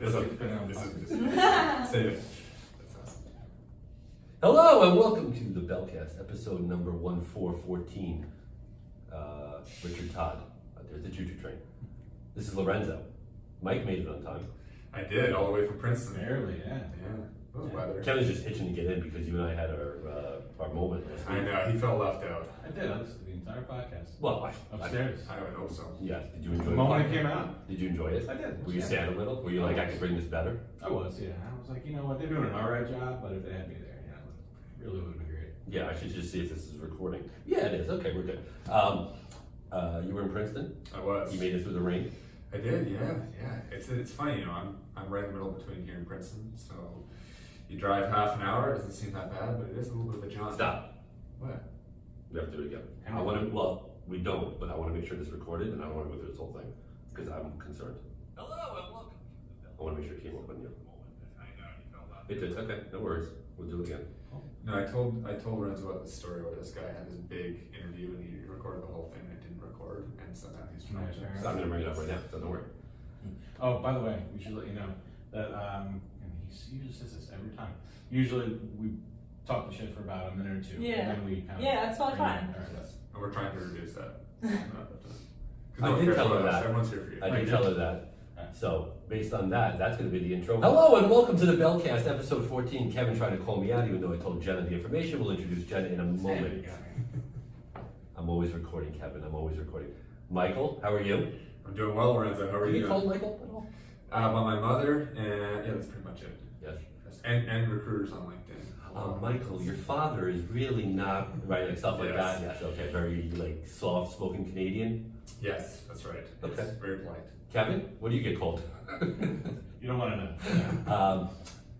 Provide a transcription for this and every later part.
This is just save it. That's awesome. Hello and welcome to the Bellcast, episode number 1414. Richard Todd, there's the choo-choo train. This is Lorenzo. Mike made it on time. I did, all the way from Princeton. Barely, yeah. It was weather. Kevin's just itching to get in because you and I had our moment last week. I know, he felt left out. I did. I listened to the entire podcast. Well, Upstairs. I would hope so. Yes. Did you enjoy The the moment podcast? it came out. Did you enjoy it? I did. Were you sad a little? Were you like, I could bring this better? I was, yeah. I was like, you know what? They're doing an alright job, but if they had me there, you know, it really would have been great. Yeah, I should just see if this is recording. Yeah, it is. Okay, we're good. You were in Princeton? I was. You made it through the rain? I did, yeah. It's funny, you know, I'm right in the middle between here and Princeton, so you drive half an hour, it doesn't seem that bad, but it is a little bit of a jaunt. Stop. What? We have to do it again. I want to, well, we don't, but I want to make sure this is recorded and I don't want to go through this whole thing because I'm concerned. Hello and welcome. I want to make sure it came up on you. I know, he felt left out. It did. Okay, no worries. We'll do it again. No, I told Lorenzo about this story where this guy had this big interview and he recorded the whole thing and it didn't record, and so now he's trying to. So I'm going to bring it up right now, so don't worry. Oh, by the way, we should let you know that, and he usually says this every time. Usually we talk the shit for about a minute or two. Yeah. And then we kind of. Yeah, that's totally fine. All right, that's. And we're trying to reduce that. I did tell her that. Everyone's here for you. I did tell her that. So, based on that, that's going to be the intro. Hello and welcome to the Bellcast, episode 14. Kevin tried to call me out, even though I told Jenna the information. We'll introduce Jenna in a moment. I'm always recording, Kevin. I'm always recording. Michael, how are you? I'm doing well, Lorenzo. How are Can you you doing? call Michael at all? Well, my mother, and yeah, that's pretty much it. Yes. And recruiters on LinkedIn. Michael, your father is really not, right, like stuff like Yes. that. Yes, okay, very like soft-spoken Canadian. Yes, that's right. Okay. It's very polite. Kevin, what do you get called? You don't want to know.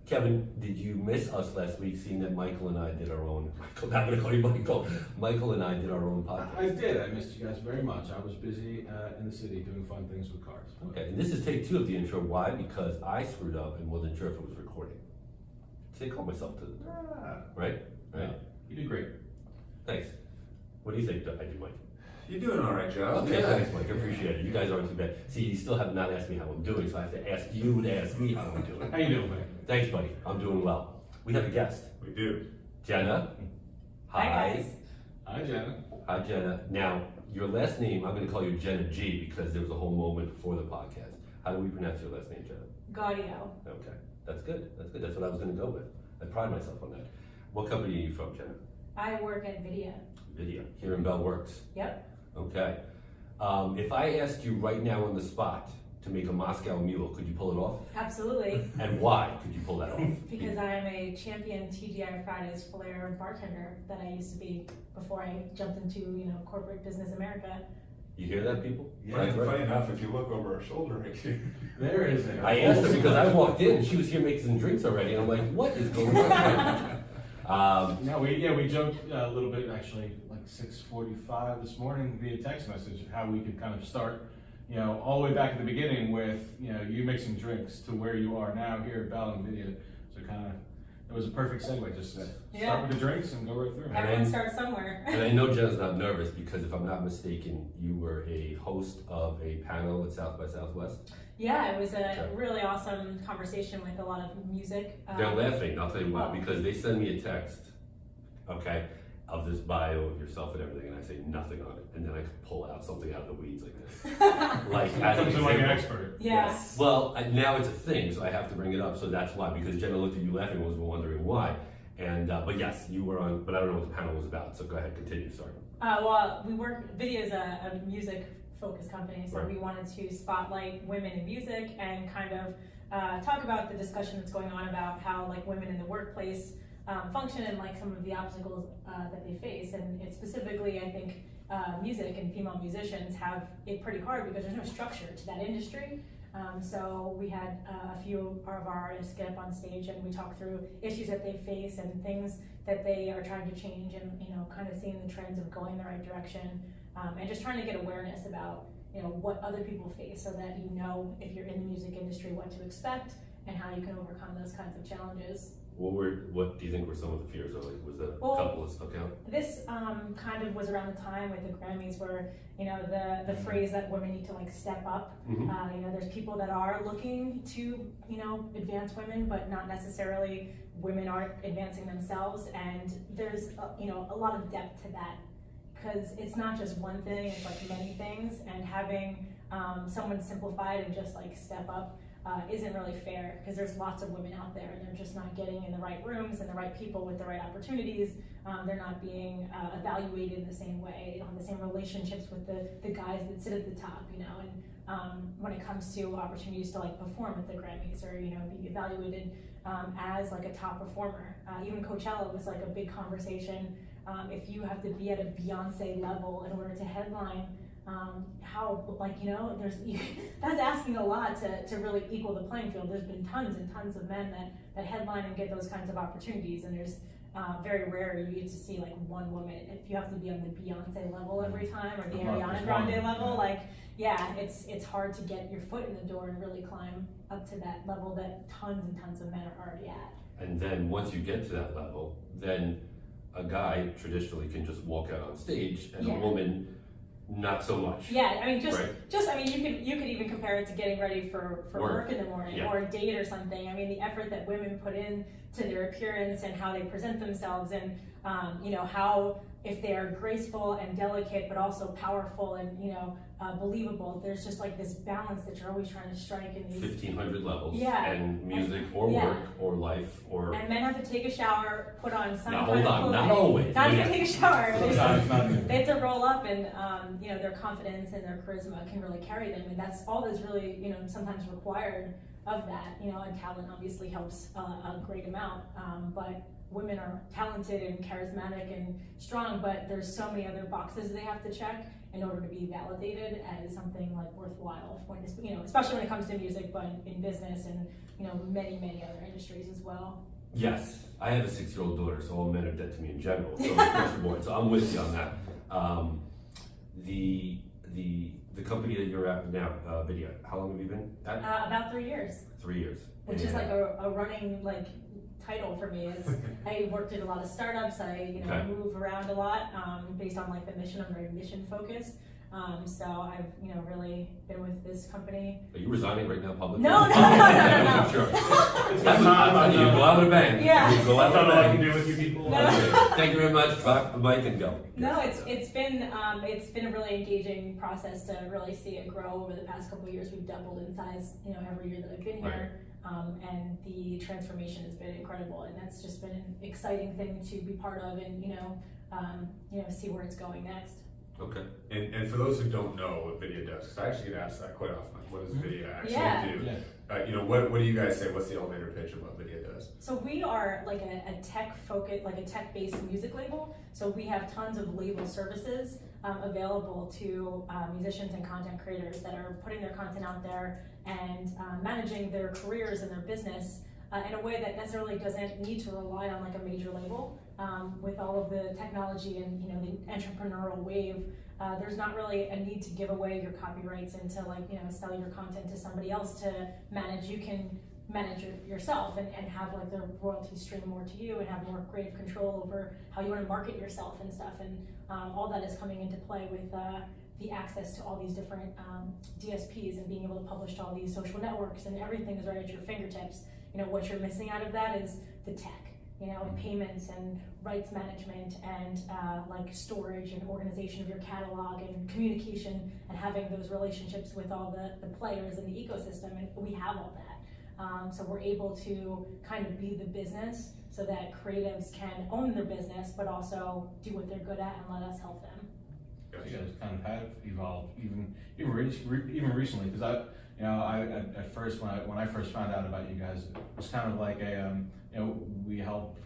Kevin, did you miss us last week, seeing that Michael and I did our own, I'm going to call you Michael. Michael and I did our own podcast. I did. I missed you guys very much. I was busy in the city doing fun things with cars. Okay, and this is take 2 of the intro. Why? Because I screwed up and wasn't sure if it was recording. See, I called myself to the right? Right? You did great. Thanks. What do you think I do, Mike? You're doing an alright job. Okay, thanks, Mike. I appreciate it. You guys aren't too bad. See, you still have not asked me how I'm doing, so I have to ask you to ask me how I'm doing. How you doing, man? Thanks, buddy. I'm doing well. We have a guest. We do. Jenna. Hi, guys. Hi, Jenna. Hi, Jenna. Now, your last name, I'm going to call you Jenna G because there was a whole moment before the podcast. How do we pronounce your last name, Jenna? Gaudio. Okay. That's good. That's good. That's what I was going to go with. I pride myself on that. What company are you from, Jenna? I work at Vydia. Vydia. Here in Bell Works. Yep. Okay. If I asked you right now on the spot to make a Moscow Mule, could you pull it off? Absolutely. And why could you pull that off? Because I am a champion TGI Fridays flair bartender that I used to be before I jumped into, corporate business America. You hear that, people? Funny enough, if you look over our shoulder right here. There is a. I asked her because I walked in and she was here making some drinks already, and I'm like, what is going on? No, we joked a little bit actually, like 6:45 this morning via text message, how we could kind of start, all the way back at the beginning with, you mixing drinks to where you are now here at Bell and Vydia. So it was a perfect segue, just to start with the drinks and go right through. Everyone starts somewhere. And I know Jenna's not nervous because if I'm not mistaken, you were a host of a panel at South by Southwest. Yeah, it was a really awesome conversation with a lot of music. They're laughing, I'll tell you why, because they send me a text, okay, of this bio of yourself and everything, and I say nothing on it, and then I could pull out something out of the weeds like this. Like, as an Comes in like an example. expert. Yes. Well, now it's a thing, so I have to bring it up, so that's why, because Jenna looked at you laughing and was wondering why. And, but yes, you were on, but I don't know what the panel was about, so go ahead, continue, sorry. Well, Vydia is a music-focused company, so Right. we wanted to spotlight women in music and kind of talk about the discussion that's going on about how women in the workplace function and some of the obstacles that they face. And it specifically, I think, music and female musicians have it pretty hard because there's no structure to that industry. So we had a few of our artists get up on stage and we talked through issues that they face and things that they are trying to change, and kind of seeing the trends of going the right direction, and just trying to get awareness about what other people face, so that if you're in the music industry what to expect and how you can overcome those kinds of challenges. What do you think were some of the fears? Or like, was a couple that stuck out? This kind of was around the time with the Grammys where, you know, the phrase that women need to like step up. Mm-hmm. You know, there's people that are looking to, you know, advance women, but not necessarily women aren't advancing themselves. And there's, you know, a lot of depth to that, because it's not just one thing, it's like many things. And having someone simplify it and just like step up isn't really fair, because there's lots of women out there and they're just not getting in the right rooms and the right people with the right opportunities. They're not being evaluated in the same way. They don't have the same relationships with the guys that sit at the top, you know. And when it comes to opportunities to like perform at the Grammys or, you know, be evaluated as like a top performer, even Coachella was like a big conversation. If you have to be at a Beyonce level in order to headline, how, like, you know, that's asking a lot to really equal the playing field. There's been tons and tons of men that headline and get those kinds of opportunities, and there's very rare you get to see like one woman. If you have to be on the Beyonce level every time or the Ariana Grande level, like, yeah, it's hard to get your foot in the door and really climb up to that level that tons and tons of men are already at. And then once you get to that level, then a guy traditionally can just walk out on stage, and a woman not so much. Yeah, I mean, just right? I mean, you could even compare it to getting ready for work in the morning or a date or something. I mean, the effort that women put in to their appearance and how they present themselves, and you know, how if they are graceful and delicate but also powerful and, you know, believable, there's just like this balance that you're always trying to strike in these 1,500 levels. Yeah. And music or work or life or. And men have to take a shower, put on some now, kind hold of on, clothing. not always. Not even take a shower. Sometimes They have to roll up, and you know, their confidence and their charisma can really carry them, and that's all that's really, you know, sometimes required of that. You know, and talent obviously helps a great amount, but women are talented and charismatic and strong, but there's so many other boxes they have to check in order to be validated as something like worthwhile, when it's, you know, especially when it comes to music, but in business and, you know, many other industries as well. Yes, I have a 6-year-old daughter, so all men are dead to me in general. So across the board. So I'm with you on that. The company that you're at now, Vydia, how long have you been at? About 3 years. 3 years. Which is like a running like title for me. It's, I worked at a lot of startups. I move around a lot based on like the mission. I'm very mission focused. So I've really been with this company. Are you resigning right now publicly? No. Sure. You go out with a bang. Yeah. You go out with a I bang. can do with you people. No. Thank you very much. Drop the mic and go. No, it's been a really engaging process to really see it grow over the past couple of years. We've doubled in size, every year that I've been here. And the transformation has been incredible, and that's just been an exciting thing to be part of, and see where it's going next. Okay. And for those who don't know what Vydia does, because I actually get asked that quite often, like, what does Vydia actually do? Yeah. What do you guys say? What's the elevator pitch of what Vydia does? So we are like a tech-based music label. So we have tons of label services available to musicians and content creators that are putting their content out there and managing their careers and their business in a way that necessarily doesn't need to rely on like a major label. With all of the technology and the entrepreneurial wave, there's not really a need to give away your copyrights and to sell your content to somebody else to manage. You can manage it yourself and have like the royalties stream more to you and have more creative control over how you want to market yourself and stuff. And all that is coming into play with the access to all these different DSPs and being able to publish to all these social networks, and everything is right at your fingertips. What you're missing out of that is the tech. Payments and rights management and like storage and organization of your catalog and communication and having those relationships with all the players in the ecosystem, and we have all that. So we're able to kind of be the business so that creatives can own their business but also do what they're good at and let us help them. You guys kind of have evolved even recently, because I at first when I first found out about you guys, it was kind of like we help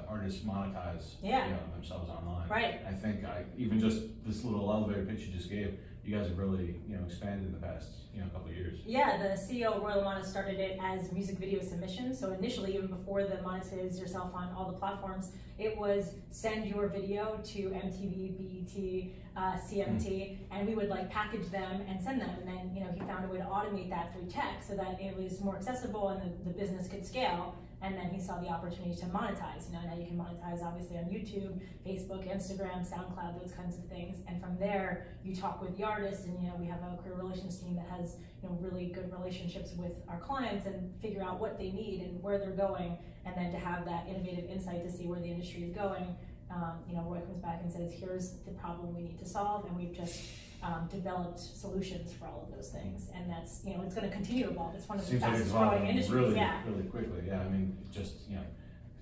artists monetize themselves online. Right. I think even just this little elevator pitch you just gave, you guys have really expanded in the past couple of years. Yeah, the CEO of Royal Amana started it as music video submissions. So initially, even before the monetize yourself on all the platforms, it was send your video to MTV, BET, CMT, and we would like package them and send them. And then he found a way to automate that through tech so that it was more accessible and the business could scale. and then he saw the opportunity to monetize. Now you can monetize obviously on YouTube, Facebook, Instagram, SoundCloud, those kinds of things. And from there, you talk with the artist, and we have a career relations team that has really good relationships with our clients and figure out what they need and where they're going, and then to have that innovative insight to see where the industry is going. Roy comes back and says, here's the problem we need to solve, and we've just developed solutions for all of those things, and that's it's going to continue to evolve. It's one of the fastest growing industries. Really quickly. Yeah, I mean, just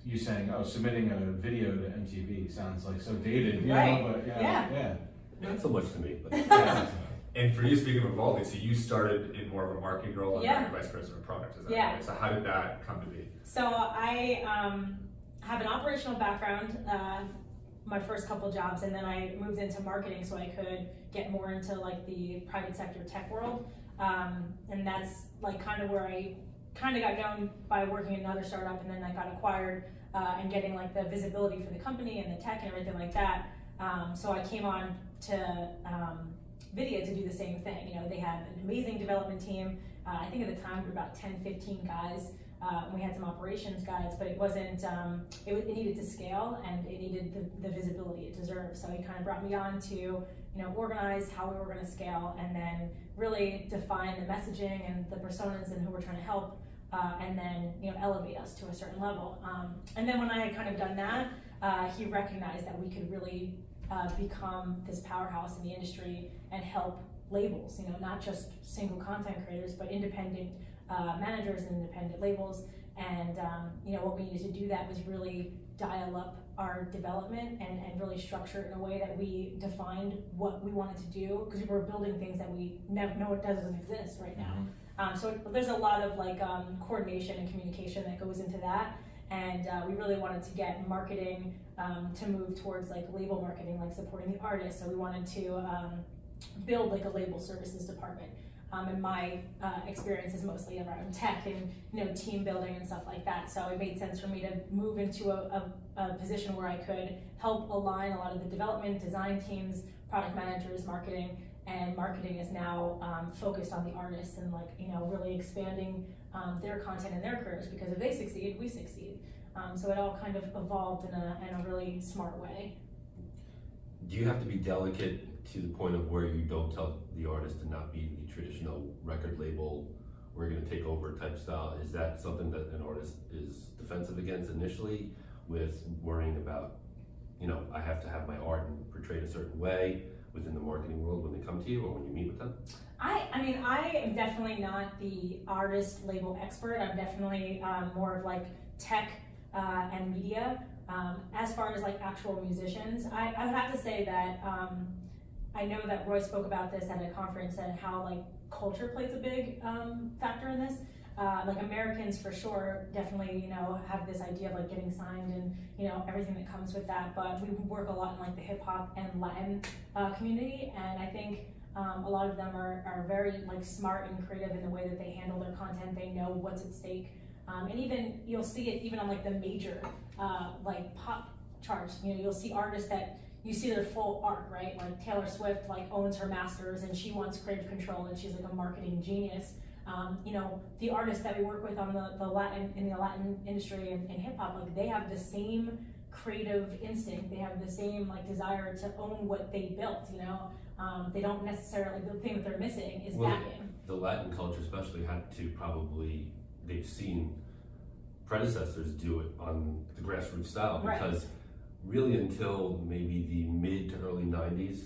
you saying, submitting a video to MTV sounds like so dated, right? But yeah, not so much to me, but. And for you, speaking of evolving, so you started in more of a marketing role and vice president of product. Is that right? So how did that come to be? So I have an operational background. My first couple jobs, and then I moved into marketing so I could get more into like the private sector tech world, and that's like kind of where I kind of got going by working in another startup, and then I got acquired and getting like the visibility for the company and the tech and everything like that. So I came on to Vydia to do the same thing. They had an amazing development team. I think at the time we were about 10, 15 guys. We had some operations guys, but it wasn't, it needed to scale, and it needed the visibility it deserved. So he kind of brought me on to, organize how we were going to scale, and then really define the messaging and the personas and who we're trying to help, and then, elevate us to a certain level. And then when I had kind of done that, he recognized that we could really become this powerhouse in the industry and help labels, not just single content creators, but independent managers and independent labels. And what we needed to do that was really dial up our development and really structure it in a way that we defined what we wanted to do, because we were building things that we never know it doesn't exist right now. So there's a lot of like coordination and communication that goes into that. And we really wanted to get marketing to move towards like label marketing, like supporting the artists. So we wanted to build like a label services department. And my experience is mostly around tech and team building and stuff like that. So it made sense for me to move into a position where I could help align a lot of the development, design teams, product managers, marketing. And marketing is now focused on the artists and really expanding their content and their careers, because if they succeed, we succeed. So it all kind of evolved in a really smart way. Do you have to be delicate to the point of where you don't tell the artist to not be the traditional record label, we're going to take over type style? Is that something that an artist is defensive against initially, with worrying about, I have to have my art portrayed a certain way within the marketing world when they come to you or when you meet with them? I am definitely not the artist label expert. I'm definitely more of like tech and media. As far as like actual musicians, I would have to say that I know that Roy spoke about this at a conference and how like culture plays a big factor in this. Like Americans for sure definitely have this idea of like getting signed and everything that comes with that, but we work a lot in like the hip hop and Latin community, and I think a lot of them are very like smart and creative in the way that they handle their content. They know what's at stake, and even you'll see it even on like the major like pop charts. You'll see artists that you see their full arc, right? Like Taylor Swift like owns her masters and she wants creative control and she's like a marketing genius. The artists that we work with on the Latin industry and hip hop, like they have the same creative instinct. They have the same like desire to own what they built. They don't necessarily. The thing that they're missing is backing. The Latin culture, especially, had to probably they've seen predecessors do it on the grassroots style, because really until maybe the mid to early '90s.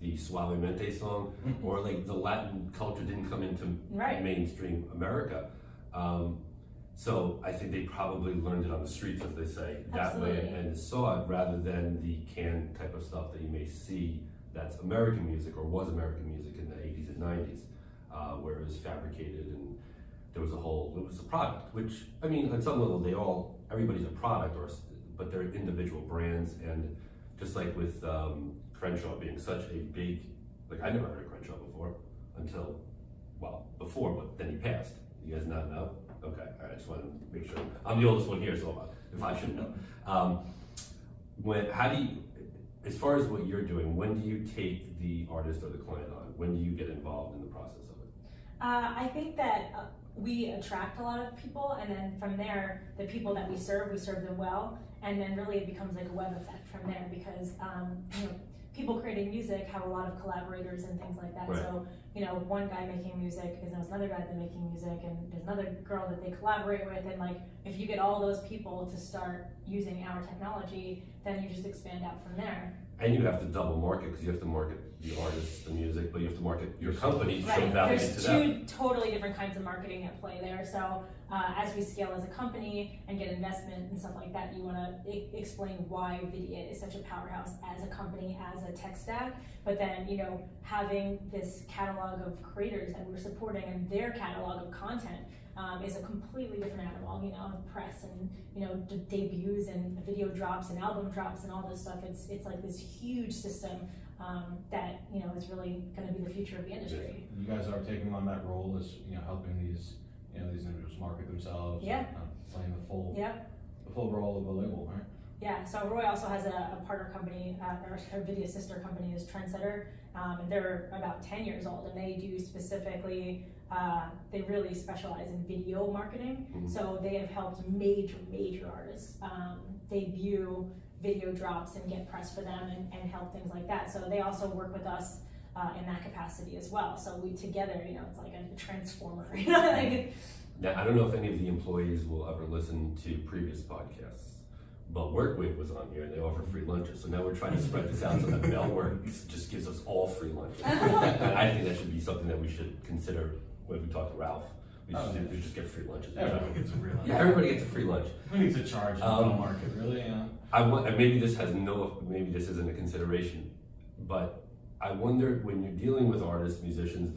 The Suavemente song, or like the Latin culture didn't come into mainstream America. So I think they probably learned it on the streets, as they say, that way, and saw it rather than the canned type of stuff that you may see that's American music or was American music in the 80s and 90s, where it was fabricated and there was it was a product, which, I mean, on some level, everybody's a product, but they're individual brands. And just like with Crenshaw being such a big, like I never heard of Crenshaw before until, before, but then he passed. You guys not know? Okay, all right, I just want to make sure. I'm the oldest one here, so if I should know. How do you, as far as what you're doing, when do you take the artist or the client on? When do you get involved in the process of it? I think that we attract a lot of people, and then from there, the people that we serve them well, and then really it becomes like a web effect from there, because people creating music have a lot of collaborators and things like that. Right. So, one guy making music knows another guy that's making music, and there's another girl that they collaborate with, and like, if you get all those people to start using our technology, then you just expand out from there. And you have to double market, because you have to market the artists, the music, but you have to market your company to show Right, value to there's them. two totally different kinds of marketing at play there. So as we scale as a company and get investment and stuff like that, you want to explain why Vydia is such a powerhouse as a company, as a tech stack. But then, having this catalog of creators that we're supporting and their catalog of content is a completely different animal. Press and debuts and video drops and album drops and all this stuff. It's like this huge system that is really going to be the future of the industry. You guys are taking on that role as helping these these individuals market themselves. Yeah. Playing the full Yep. the full role of a label, right? Yeah, so Roy also has a partner company, our Vydia sister company is Trendsetter, and they're about 10 years old, and they do specifically, they really specialize in video marketing. Mm-hmm. So they have helped major artists debut video drops and get press for them and help things like that. So they also work with us in that capacity as well. So we together, it's like a transformer. Now, I don't know if any of the employees will ever listen to previous podcasts, but WorkWave was on here and they offer free lunches. So now we're trying to spread this out so that Bell Works just gives us all free lunches. And I think that should be something that we should consider when we talk to Ralph. We should just get free lunches. Everyone gets a free lunch. Yeah, everybody gets a free lunch. Who needs to charge in the film market, really? And maybe this isn't a consideration, but I wonder, when you're dealing with artists, musicians,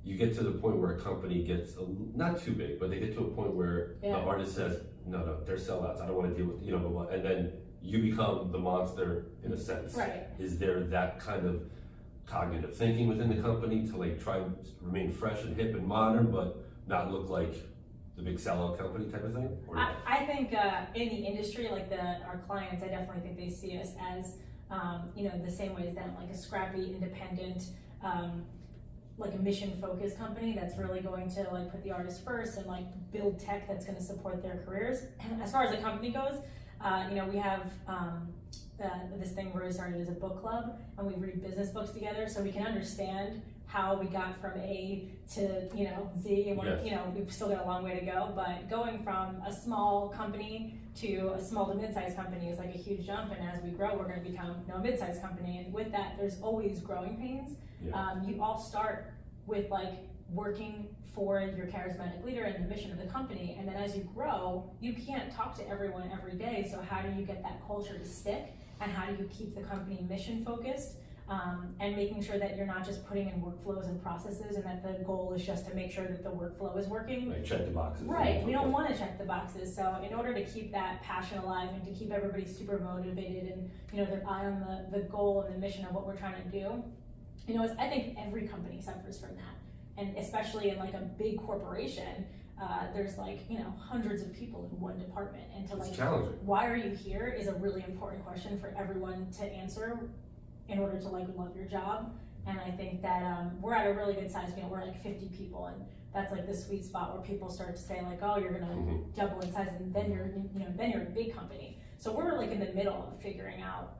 you get to the point where a company gets not too big, but they get to a point where the artist says, no, they're sellouts. I don't want to deal with, and then you become the monster in a sense. Right. Is there that kind of cognitive thinking within the company to like try and remain fresh and hip and modern, but not look like the big sellout company type of thing? I think in the industry, like our clients, I definitely think they see us as, the same way as them, like a scrappy, independent, like a mission-focused company that's really going to like put the artist first and like build tech that's going to support their careers. As far as the company goes, we have this thing where we started as a book club, and we read business books together, so we can understand how we got from A to Z, and we've still got a long way to go. But going from a small company to a small to mid-sized company is like a huge jump, and as we grow, we're going to become a mid-sized company. And with that, there's always growing pains. Yeah. You all start with like working for your charismatic leader and the mission of the company, and then as you grow, you can't talk to everyone every day. So how do you get that culture to stick, and how do you keep the company mission focused? And making sure that you're not just putting in workflows and processes, and that the goal is just to make sure that the workflow is working. Like check the boxes. Right, we don't want to check the boxes. So in order to keep that passion alive and to keep everybody super motivated and their eye on the goal and the mission of what we're trying to do, I think every company suffers from that. And especially in like a big corporation, there's like, hundreds of people in one department. And to It's challenging. why are you here is a really important question for everyone to answer in order to like love your job. And I think that we're at a really good size. We're like 50 people, and that's like the sweet spot where people start to say like, oh, you're gonna double in size, and then you're a big company. So we're like in the middle of figuring out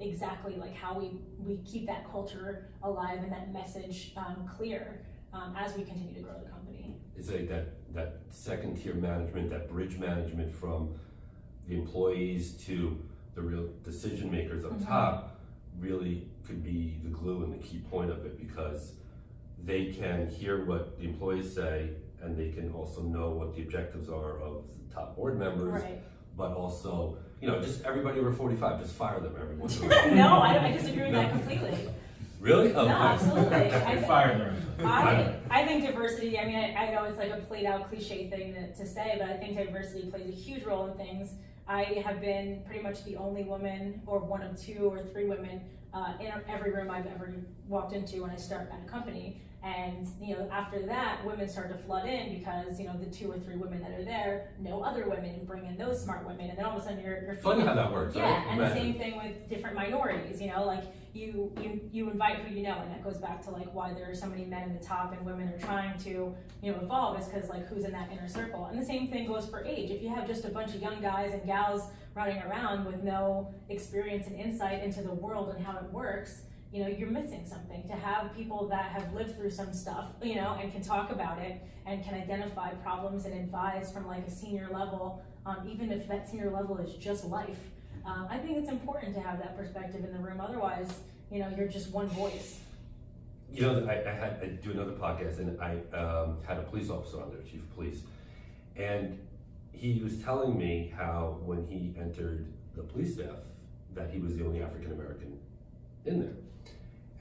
exactly like how we keep that culture alive and that message clear as we continue to grow the company. It's like that second tier management, that bridge management from the employees to the real decision makers up top really could be the glue and the key point of it, because they can hear what the employees say, and they can also know what the objectives are of the top board members. Right. But also, just everybody over 45, just fire them every once in a while. No, I disagree with that completely. Really? No, absolutely. Fire them. I think diversity, I know it's like a played out cliche thing to say, but I think diversity plays a huge role in things. I have been pretty much the only woman, or one of 2 or 3 women, in every room I've ever walked into when I start at a company. And, you know, after that, women start to flood in because, you know, the 2 or 3 women that are there know other women and bring in those smart women. And then all of a sudden you're Funny how that works, yeah, right? and Imagine. the same thing with different minorities, you know, like you invite who you know, and that goes back to like why there are so many men in the top and women are trying to, you know, evolve is because like who's in that inner circle. And the same thing goes for age. If you have just a bunch of young guys and gals running around with no experience and insight into the world and how it works, you know, you're missing something. To have people that have lived through some stuff, you know, and can talk about it and can identify problems and advise from like a senior level, even if that senior level is just life. I think it's important to have that perspective in the room. Otherwise, you know, you're just one voice. You know, I do another podcast, and I had a police officer on there, chief of police, and he was telling me how when he entered the police staff, that he was the only African American in there.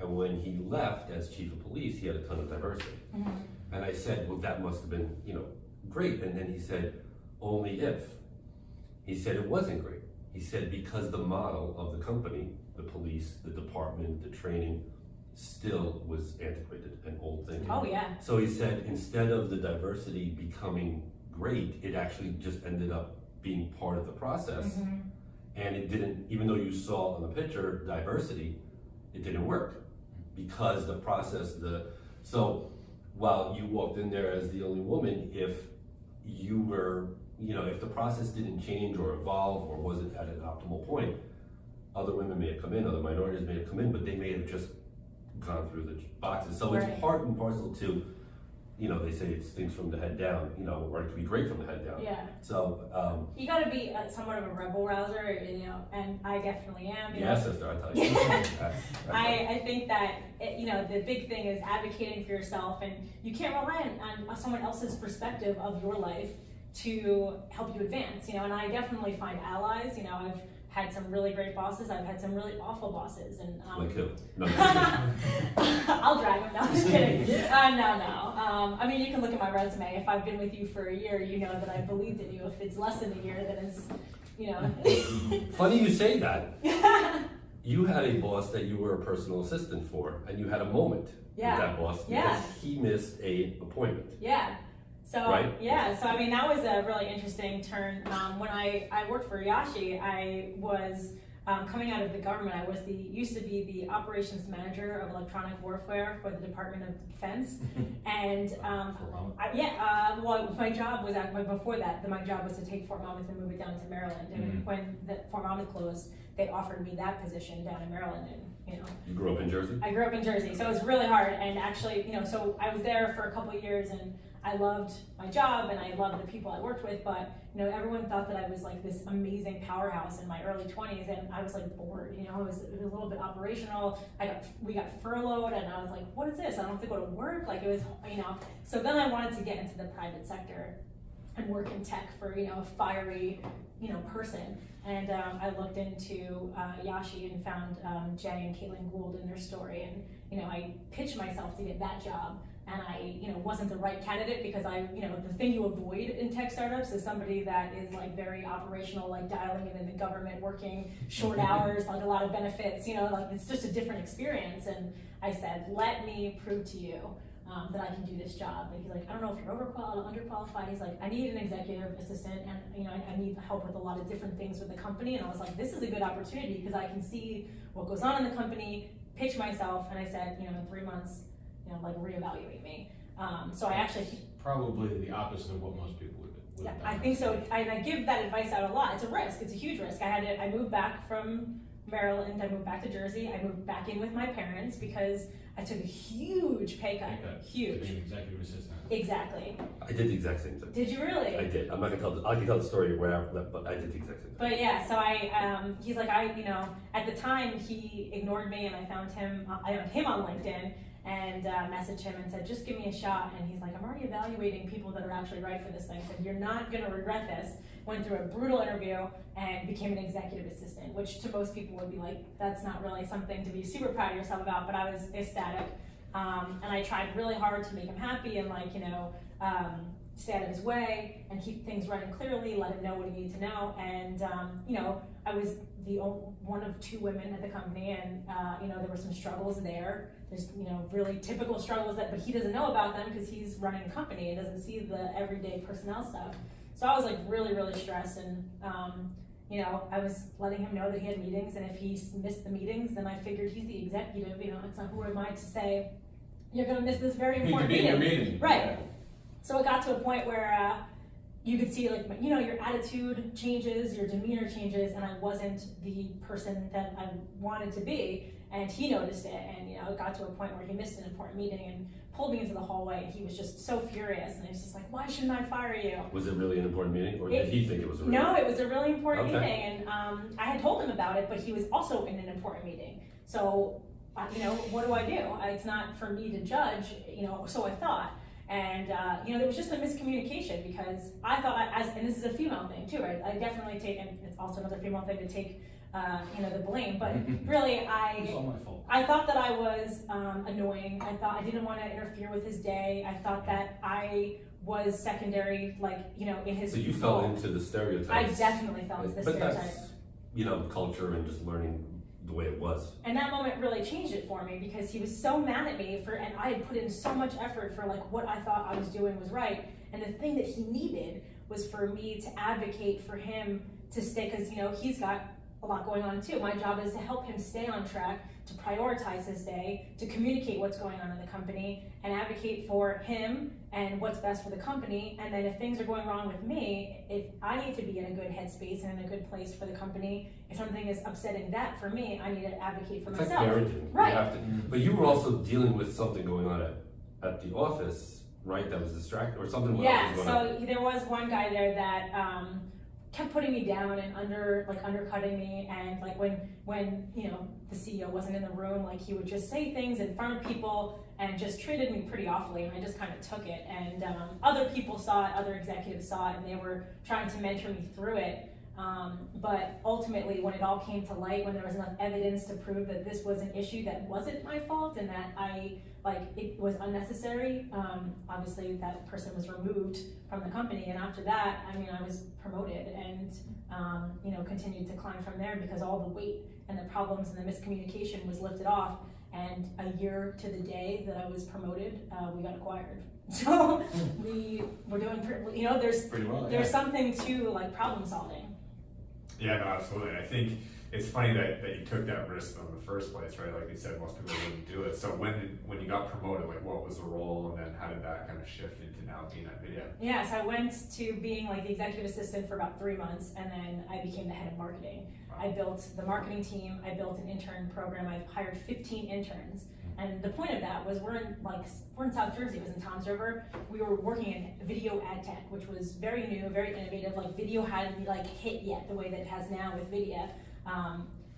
And when he left as chief of police, he had a ton of diversity. Mm-hmm. And I said, well, that must have been, you know, great. And then he said, only if. He said it wasn't great. He said because the model of the company, the police, the department, the training, still was antiquated and old thinking. Oh yeah. So he said instead of the diversity becoming great, it actually just ended up being part of the process. Mm-hmm. And it didn't, even though you saw on the picture diversity, it didn't work because the process, so while you walked in there as the only woman, if you were, you know, if the process didn't change or evolve or wasn't at an optimal point, other women may have come in, other minorities may have come in, but they may have just gone through the boxes. So Right. It's part and parcel to, you know, they say it's things from the head down, you know, or it can be great from the head down. Yeah. So, You got to be somewhat of a rebel rouser, you know, and I definitely am. You yeah, know? sister, I tell you. I think that, you know, the big thing is advocating for yourself, and you can't rely on someone else's perspective of your life to help you advance, you know, and I definitely find allies. You know, I've had some really great bosses, I've had some really awful bosses, and Like who? No, I'll drag them. No, I'm just kidding. No. I mean, you can look at my resume. If I've been with you for a year, you know that I believed in you. If it's less than a year, then it's, you know. Funny you say that. You had a boss that you were a personal assistant for, and you had a moment Yeah. with that boss because Yeah. he missed a appointment. Yeah. So Right? yeah, so I mean that was a really interesting turn. When I worked for Yashi, I was coming out of the government. I was used to be the operations manager of electronic warfare for the Department of Defense, and well, my job was before that. My job was to take Fort Monmouth and move it down to Maryland. And when Fort Monmouth closed, they offered me that position down in Maryland, and you know. You grew up in Jersey? I grew up in Jersey, so it was really hard. And actually, you know, so I was there for a couple of years, and I loved my job and I loved the people I worked with, but you know, everyone thought that I was like this amazing powerhouse in my early 20s, and I was like bored. You know, it was a little bit operational. We got furloughed, and I was like, what is this? I don't have to go to work. Like it was, you know. So then I wanted to get into the private sector and work in tech for, you know, a fiery, you know, person. And I looked into Yashi and found Jay and Caitlin Gould and their story, and you know, I pitched myself to get that job. And I, you know, wasn't the right candidate because you know, the thing you avoid in tech startups is somebody that is like very operational, like dialing it in the government, working short hours, like a lot of benefits, you know, like it's just a different experience. And I said, let me prove to you that I can do this job. And he's like, I don't know if you're overqualified or underqualified. He's like, I need an executive assistant, and you know, I need help with a lot of different things with the company. And I was like, this is a good opportunity because I can see what goes on in the company, pitch myself, and I said, you know, in 3 months, you know, like reevaluate me. So I actually probably the opposite of what most people would do. Yeah, I think so. I give that advice out a lot. It's a risk. It's a huge risk. I moved back from Maryland. I moved back to Jersey. I moved back in with my parents because I took a huge pay cut. Huge. To be an executive assistant. Exactly. I did the exact same thing. Did you really? I did. I'm not gonna I can tell the story where, but I did the exact same thing. But yeah, so he's like, you know, at the time he ignored me, and I found him on LinkedIn. And messaged him and said, just give me a shot. And he's like, I'm already evaluating people that are actually right for this thing. So you're not going to regret this. Went through a brutal interview and became an executive assistant, which to most people would be like, that's not really something to be super proud of yourself about. But I was ecstatic. And I tried really hard to make him happy and like, you know, stay out of his way and keep things running clearly, let him know what he needed to know. And, I was one of 2 women at the company, and, there were some struggles there. There's, really typical struggles but he doesn't know about them because he's running the company and doesn't see the everyday personnel stuff. So I was like really, really stressed, and, I was letting him know that he had meetings, and if he missed the meetings, then I figured he's the executive, it's not who am I to say, you're gonna miss this very important You need to be in your meeting. meeting. Right. Yeah. So it got to a point where you could see your attitude changes, your demeanor changes, and I wasn't the person that I wanted to be, and he noticed it, and it got to a point where he missed an important meeting and pulled me into the hallway, and he was just so furious, and I was just like, why shouldn't I fire you? Was it really an important meeting, or did he think it was a really No, it was a really important Okay. meeting, and I had told him about it, but he was also in an important meeting. So, what do I do? It's not for me to judge, so I thought. And, there was just a miscommunication because I thought, and this is a female thing too, right? I definitely take, and it's also another female thing to take, the blame, but really It's all my fault. I thought that I was annoying. I thought I didn't want to interfere with his day. I thought that I was secondary, in his So you role. fell into the stereotypes. I definitely fell into the But stereotype. that's, culture and just learning the way it was. And that moment really changed it for me because he was so mad at me and I had put in so much effort for what I thought I was doing was right. And the thing that he needed was for me to advocate for him to stay, because he's got a lot going on too. My job is to help him stay on track, to prioritize his day, to communicate what's going on in the company, and advocate for him and what's best for the company. And then if things are going wrong with me, if I need to be in a good headspace and in a good place for the company, if something is upsetting that for me, I need to advocate for It's myself. like parenting. Right. You have to, but you were also dealing with something going on at the office, right? That was distracting, or something. Yeah, else was going on. so there was one guy there that kept putting me down and undercutting me, and when the CEO wasn't in the room, he would just say things in front of people and just treated me pretty awfully, and I just kind of took it. And other people saw it, other executives saw it, and they were trying to mentor me through it. But ultimately, when it all came to light, when there was enough evidence to prove that this was an issue that wasn't my fault and that it was unnecessary, obviously that person was removed from the company. And after that, I was promoted and, continued to climb from there because all the weight and the problems and the miscommunication was lifted off. And a year to the day that I was promoted, we got acquired. So we were doing, there's Pretty well, yeah. there's something to problem solving. Yeah, no, absolutely. I think it's funny that you took that risk in the first place, right? Like you said, most people wouldn't do it. So when you got promoted, what was the role, and then how did that kind of shift into now being at Vydia? Yeah, so I went to being the executive assistant for about 3 months, and then I became the head of marketing. Wow. I built the marketing team, I built an intern program, I've hired 15 interns. And the point of that was we're in South Jersey, it was in Toms River. We were working in video ad tech, which was very new, very innovative. Video hadn't hit yet the way that it has now with Vydia.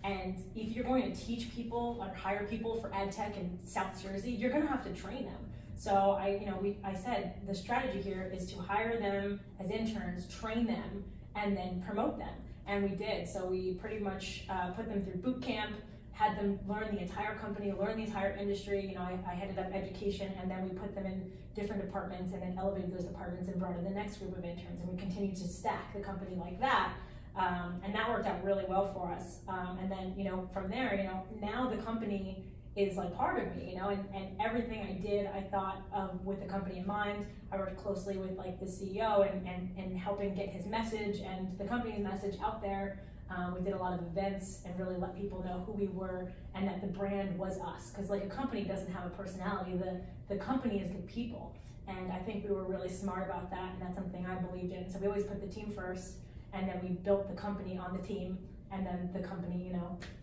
And if you're going to teach people or hire people for ad tech in South Jersey, you're going to have to train them. So I said the strategy here is to hire them as interns, train them, and then promote them. And we did. So we pretty much put them through boot camp, had them learn the entire company, learn the entire industry. I headed up education, and then we put them in different departments and then elevated those departments and brought in the next group of interns. And we continued to stack the company like that. And that worked out really well for us. And then, from there, now the company is part of me, and everything I did, I thought of with the company in mind. I worked closely with the CEO and helping get his message and the company's message out there. We did a lot of events and really let people know who we were and that the brand was us. Because a company doesn't have a personality, the company is the people. And I think we were really smart about that, and that's something I believed in. So we always put the team first, and then we built the company on the team, and then the company,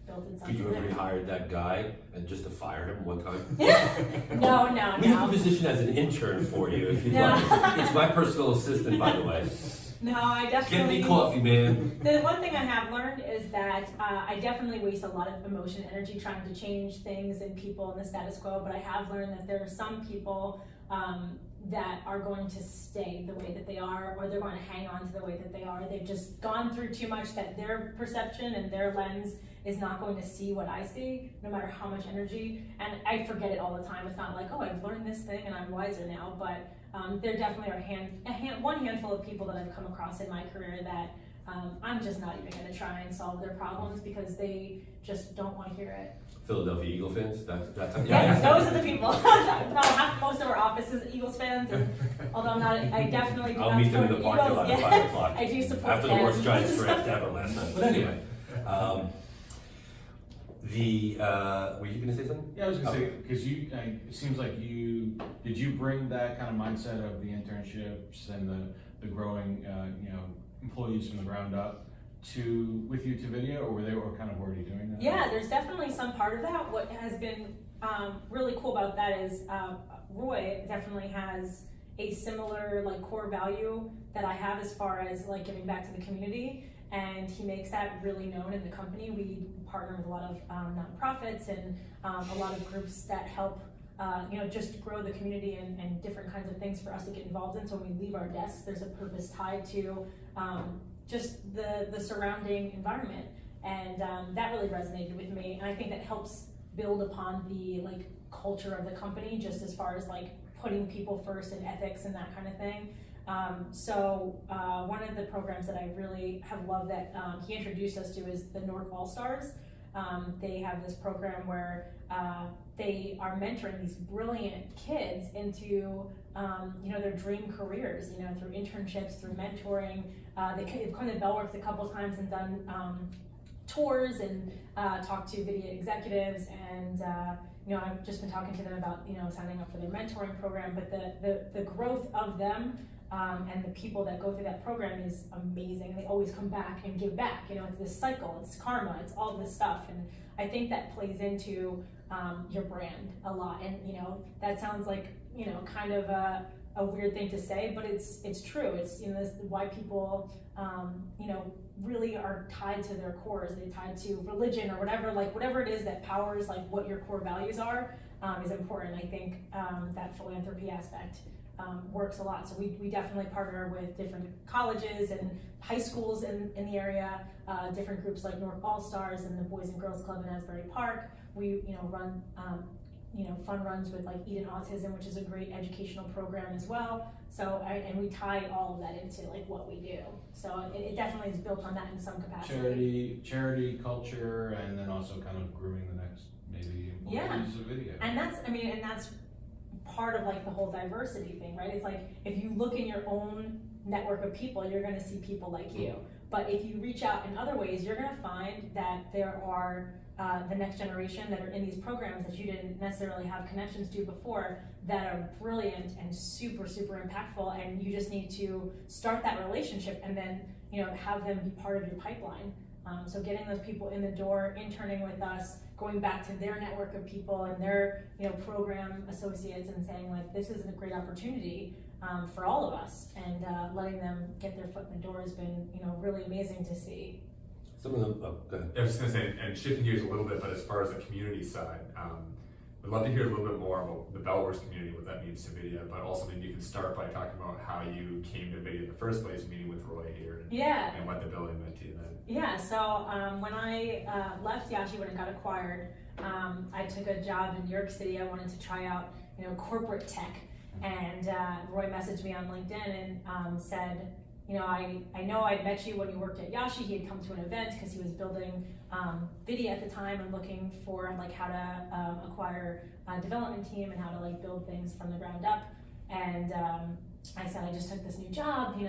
built itself. Could you have rehired that guy and just to fire him one time? No. We have a position as an intern for you if you'd No. like. It's my personal assistant, by the way. No, I Get definitely. me coffee, man. The one thing I have learned is that I definitely waste a lot of emotion and energy trying to change things and people in the status quo, but I have learned that there are some people that are going to stay the way that they are, or they're going to hang on to the way that they are. They've just gone through too much that their perception and their lens is not going to see what I see, no matter how much energy. And I forget it all the time. It's not like, oh, I've learned this thing and I'm wiser now, but there definitely are one handful of people that I've come across in my career that I'm just not even going to try and solve their problems because they just don't want to hear it. Philadelphia Eagle fans, that type. Yes, those are the people. Most of our office is Eagles fans, and although I'm not, I definitely do I'll not meet them in support the parking Eagles. lot at Yeah. 5 o'clock. I do support after the them. worst Giants draft ever last night. But anyway, were you going to say something? Yeah, I was gonna say, because it seems like did you bring that kind of mindset of the internships and the growing, employees from the ground up with you to Vydia, or were they kind of already doing that? Yeah, there's definitely some part of that. What has been really cool about that is Roy definitely has a similar like core value that I have as far as like giving back to the community, and he makes that really known in the company. We partner with a lot of nonprofits and a lot of groups that help just grow the community and different kinds of things for us to get involved in. So when we leave our desks, there's a purpose tied to just the surrounding environment, and that really resonated with me. And I think that helps build upon the like culture of the company, just as far as like putting people first and ethics and that kind of thing. One of the programs that I really have loved that he introduced us to is the North All Stars. They have this program where they are mentoring these brilliant kids into their dream careers, through internships, through mentoring. They've come to Bellworks a couple times and done tours and talked to Vydia executives, and I've just been talking to them about signing up for their mentoring program. But the growth of them and the people that go through that program is amazing. They always come back and give back. It's this cycle, it's karma, it's all this stuff, and I think that plays into your brand a lot. And that sounds like kind of a weird thing to say, but it's true. It's this why people really are tied to their cores. They're tied to religion or whatever it is that powers like what your core values are is important. I think that philanthropy aspect works a lot. So we definitely partner with different colleges and high schools in the area, different groups like North All Stars and the Boys and Girls Club in Asbury Park. We run fun runs with like Eden Autism, which is a great educational program as well. So and we tie all of that into like what we do. So it definitely is built on that in some capacity. Charity culture, and then also kind of grooming the next maybe employees of Vydia. And that's part of like the whole diversity thing, right? It's like if you look in your own network of people, you're going to see people like you. But if you reach out in other ways, you're going to find that there are the next generation that are in these programs that you didn't necessarily have connections to before that are brilliant and super, super impactful, and you just need to start that relationship and then have them be part of your pipeline. So getting those people in the door, interning with us, going back to their network of people and their program associates and saying like, this is a great opportunity for all of us, and letting them get their foot in the door has been really amazing to see. Some of them, go ahead. I was just gonna say, and shifting gears a little bit, but as far as the community side, we'd love to hear a little bit more about the Bellworks community, what that means to Vydia, but also maybe you can start by talking about how you came to Vydia in the first place, meeting with Roy here, and what the building meant to you then. Yeah, so when I left Yashi, when it got acquired, I took a job in New York City. I wanted to try out, corporate tech, and Roy messaged me on LinkedIn and said, I know I'd met you when you worked at Yashi. He had come to an event because he was building Vydia at the time and looking for like how to acquire a development team and how to like build things from the ground up. And I said, I just took this new job,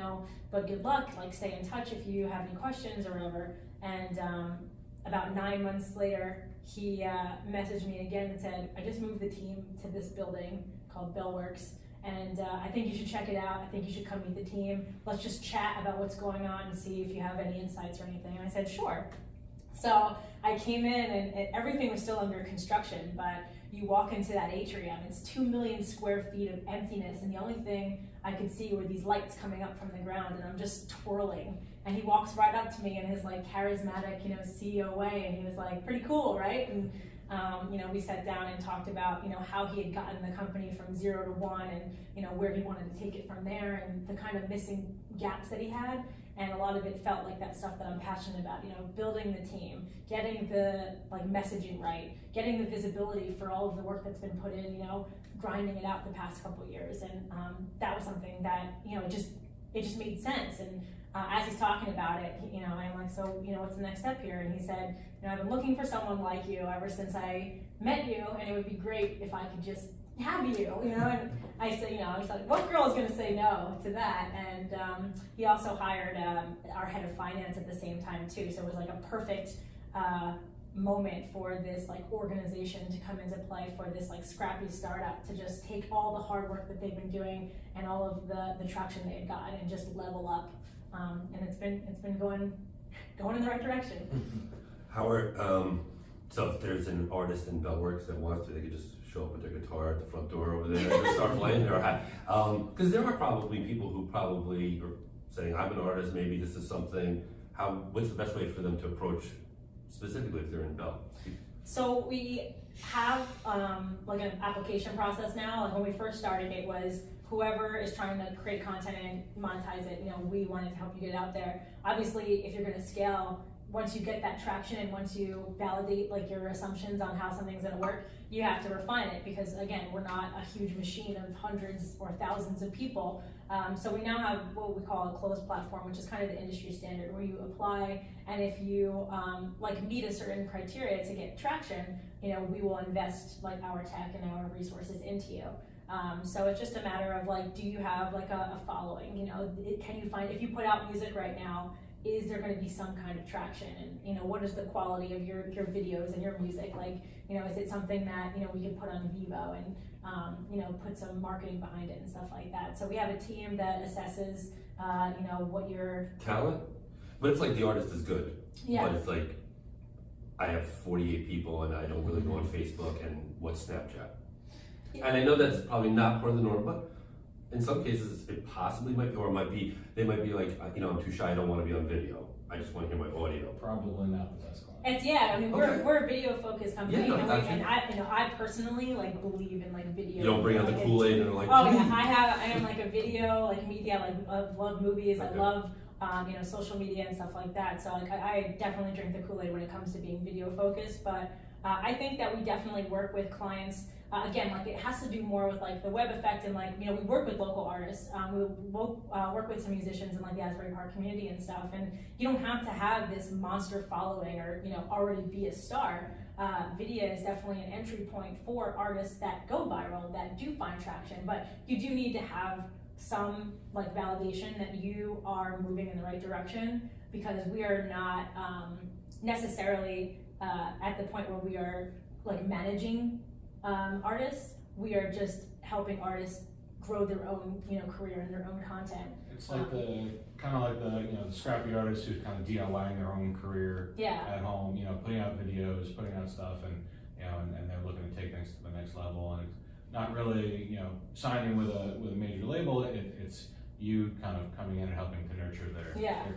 but good luck, like stay in touch if you have any questions or whatever. And about 9 months later, he messaged me again and said, I just moved the team to this building called Bellworks, and I think you should check it out. I think you should come meet the team. Let's just chat about what's going on and see if you have any insights or anything. And I said, sure. So I came in and everything was still under construction, but you walk into that atrium, it's 2 million square feet of emptiness, and the only thing I could see were these lights coming up from the ground, and I'm just twirling. And he walks right up to me in his like charismatic, CEO way, and he was like, pretty cool, right? And we sat down and talked about, how he had gotten the company from 0 to 1 and, where he wanted to take it from there and the kind of missing gaps that he had. and a lot of it felt like that stuff that I'm passionate about, you know, building the team, getting the like messaging right, getting the visibility for all of the work that's been put in, you know, grinding it out the past couple of years. And that was something that, you know, it just made sense. And as he's talking about it, you know, I'm like, so, you know, what's the next step here? And he said, you know, I've been looking for someone like you ever since I met you, and it would be great if I could just have you, you know. And I said, you know, I was like, what girl is going to say no to that? And he also hired our head of finance at the same time too, so it was like a perfect moment for this like organization to come into play, for this like scrappy startup to just take all the hard work that they've been doing and all of the traction they had gotten and just level up. And it's been going in the right direction. Howard, so if there's an artist in Bellworks that wants to, they could just show up with their guitar at the front door over there and just start playing, because there are probably people who probably are saying, I'm an artist, maybe this is something. What's the best way for them to approach, specifically if they're in Bell? So we have like an application process now. Like when we first started, it was whoever is trying to create content and monetize it, you know, we wanted to help you get it out there. Obviously, if you're going to scale, once you get that traction and once you validate like your assumptions on how something's going to work, you have to refine it, because again, we're not a huge machine of hundreds or thousands of people. So we now have what we call a closed platform, which is kind of the industry standard, where you apply, and if you like meet a certain criteria to get traction, you know, we will invest like our tech and our resources into you. So it's just a matter of like, do you have like a following? You know, can you find, if you put out music right now, is there going to be some kind of traction? And, you know, what is the quality of your videos and your music? Like, you know, is it something that, you know, we can put on Vivo and, you know, put some marketing behind it and stuff like that. So we have a team that assesses, you know, what your Talent? But it's like the artist is good. Yeah. But it's like, I have 48 people and I don't really go on Facebook, and what's Snapchat? And I know that's probably not part of the norm, but in some cases it possibly might be, or it might be, they might be like, you know, I'm too shy, I don't want to be on video. I just want to hear my audio. Probably not the best client. It's, yeah, I mean, Okay. we're a video focused company, Yeah, no, and, gotcha. like, and I, you know, I personally like believe in like video. You don't bring out the like, Kool-Aid and like, Oh yeah, I am like a video, like media, like I love movies, Okay. I love, you know, social media and stuff like that. So like I definitely drink the Kool-Aid when it comes to being video focused, but I think that we definitely work with clients. Again, like it has to do more with like the web effect, and like, you know, we work with local artists. We work with some musicians in like the Asbury Park community and stuff. And you don't have to have this monster following or, you know, already be a star. Video is definitely an entry point for artists that go viral, that do find traction. But you do need to have some like validation that you are moving in the right direction, because we are not necessarily at the point where we are like managing artists. We are just helping artists grow their own, you know, career and their own content. It's like the kind of like the, you know, the scrappy artist who's kind of DIYing their own career at home. You know, putting out videos, putting out stuff, and you know, and they're looking to take things to the next level. And it's not really, you know, signing with a major label. It's you kind of coming in and helping to nurture their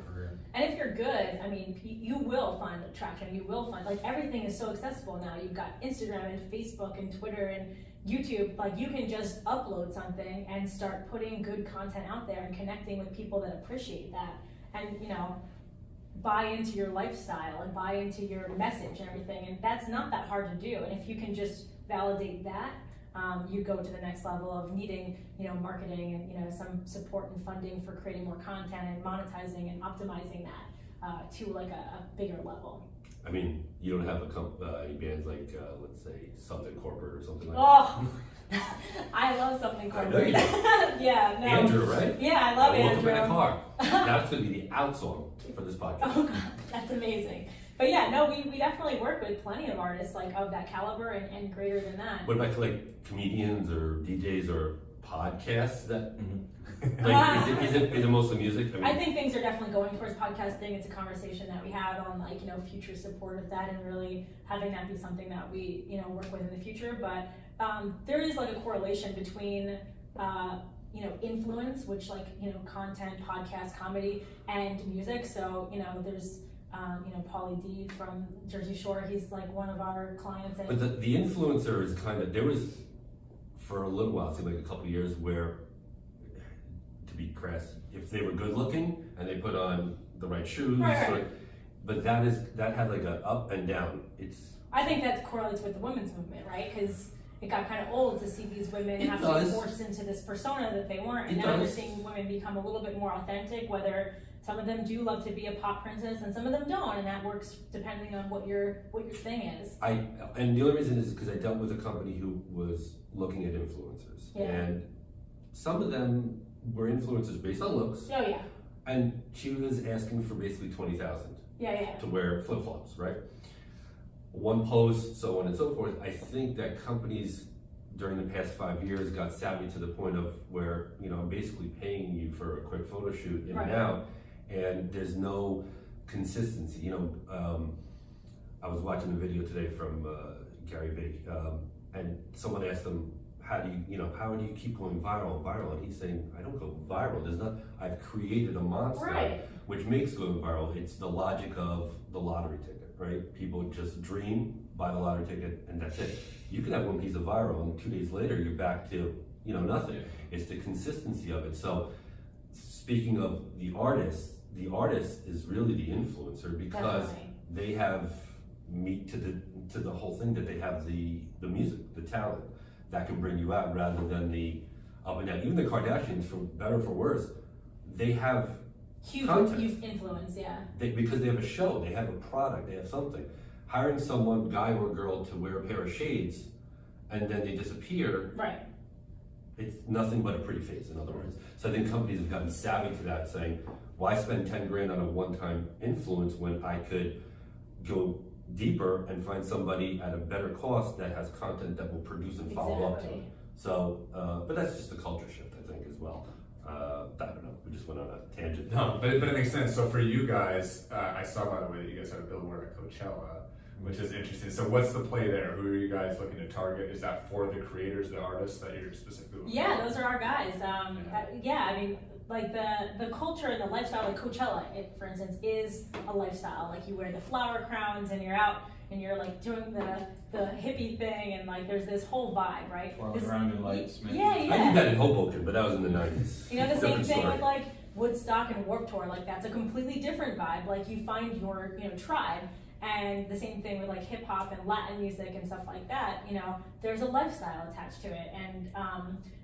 career. And if you're good, I mean, you will find traction. You will find, like, everything is so accessible now. You've got Instagram and Facebook and Twitter and YouTube. Like, you can just upload something and start putting good content out there and connecting with people that appreciate that, and, you know, buy into your lifestyle and buy into your message and everything. And that's not that hard to do. And if you can just validate that, you go to the next level of needing, you know, marketing and, you know, some support and funding for creating more content and monetizing and optimizing that to like a bigger level. I mean, you don't have any bands like, let's say, Something Corporate or something like Oh, I love Something Corporate. Yeah, no. Andrew, right? Yeah, I love Welcome Andrew. in a car. That's going to be the out song for this podcast. Oh God, that's amazing. But yeah, no, we definitely work with plenty of artists like of that caliber and greater than that. What about like comedians or DJs or podcasts that, like, is it mostly music? I think things are definitely going towards podcasting. It's a conversation that we have on, like, you know, future support of that, and really having that be something that we, you know, work with in the future. But there is like a correlation between, you know, influence, which, like, you know, content, podcast, comedy, and music. So, you know, there's, you know, Pauly D from Jersey Shore. He's like one of our clients. And but the influencer is kind of, there was, for a little while, it seemed like a couple of years, where, to be crass, if they were good looking and they put on the right shoes, Right. but that had like an up and down. I think that correlates with the women's movement, right? Because it got kind of old to see these women It have does. to be forced into this persona that they weren't, and It now does. we're seeing women become a little bit more authentic, whether some of them do love to be a pop princess and some of them don't, and that works depending on what your thing is. And the only reason is because I dealt with a company who was looking at influencers, Yeah. and some of them were influencers based on looks, Oh yeah, and she was asking for basically 20,000 yeah. to wear flip flops, right? One post, so on and so forth. I think that companies during the past 5 years got savvy to the point of where, I'm basically paying you for a quick photo shoot in and out, and there's no consistency. I was watching a video today from Gary Vee, and someone asked him, how do you keep going viral? And he's saying, I don't go viral. I've created a monster, Right. which makes going viral. It's the logic of the lottery ticket, right? People just dream, buy the lottery ticket, and that's it. You can have one piece of viral, and 2 days later, you're back to, nothing. It's the consistency of it. So, speaking of the artist is really the influencer, because Definitely. they have meat to the whole thing, that they have the music, the talent that can bring you out, rather than the up and down. Even the Kardashians, for better or for worse, they have Huge content. influence, yeah. Because they have a show, they have a product, they have something. Hiring someone, guy or girl, to wear a pair of shades and then they disappear, Right. it's nothing but a pretty face, in other words. So I think companies have gotten savvy to that, saying, why spend 10 grand on a one-time influence when I could go deeper and find somebody at a better cost that has content that will produce and follow up to it. Exactly. So, but that's just a culture shift, I think, as well. I don't know, we just went on a tangent. No, but it makes sense. So for you guys, I saw, by the way, that you guys had a billboard at Coachella, which is interesting. So what's the play there? Who are you guys looking to target? Is that for the creators, the artists that you're specifically looking Yeah, for? those are our guys. I mean, like the culture and the lifestyle, like Coachella, for instance, is a lifestyle. Like you wear the flower crowns and you're out and you're like doing the hippie thing, and like there's this whole vibe, right? Twirling around in lights, maybe. Yeah. I did that in Hoboken, but that was in the 90s. You know, the same Different thing story. with like Woodstock and Warped Tour. Like that's a completely different vibe. Like you find your tribe. And the same thing with like hip hop and Latin music and stuff like that. There's a lifestyle attached to it, and